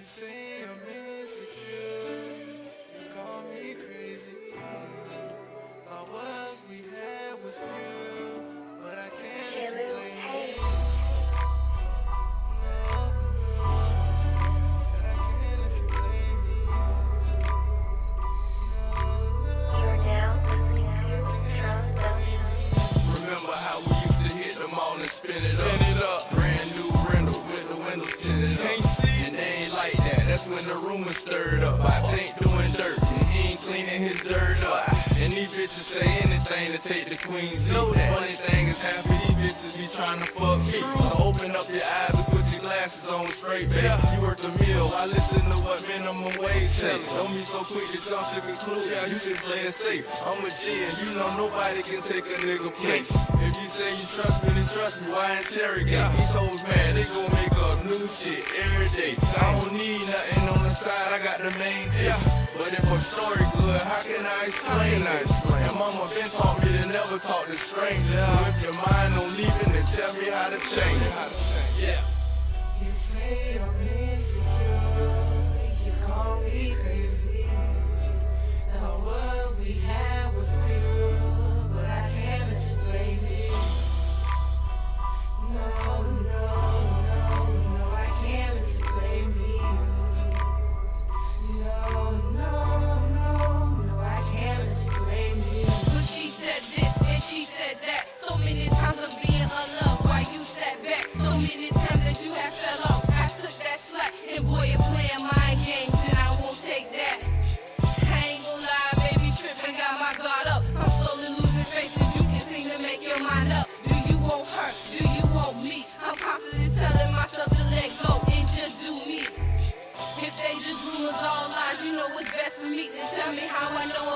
say I'm insecure, you call me crazy. Thought what we had was pure, but I can't explain it. No, but I can't explain it. You're now listening to Trust W. Remember how we used to hit the mall and spin it up. Brand new rental with the windows tinted up. Can't see it, they ain't like that. That's when the room was stirred up. I ain't doing dirt, and he ain't cleaning his dirt up. And these bitches say anything to take the queen seat. Funny thing is half of these bitches be trying to fuck me. So open up your eyes and put your glasses on straight, baby. You worth a meal, I listen to what minimum wage say. Don't be so quick to jump to conclusions, you should play it safe. I'm a G and you know nobody can take a nigga place. If you say you trust me, then trust me, why interrogate? These hoes mad, they gon' make up new shit every day. I don't need nothing on the side, I got the main dish. But if a story good, how can I explain this? And mama been taught me to never talk to strangers. So if your mind don't leave it, then tell me how to change it. Yeah. You say I'm insecure, you call me crazy. Thought what we had was pure, but I can't explain it. No, I can't explain it. No, I can't explain it. But she said this and she said that. So many times of being unloved while you sat back. So many times that you have fell off. I took that slack and boy, you're playing mind games and I won't take that. I ain't gon' lie, baby, tripping, got my guard up. I'm slowly losing faith as you continue to make your mind up. Do you want her? Do you want me? I'm constantly telling myself to let go and just do me. If they just rumors all lies, you know what's best for me. Then tell me how I know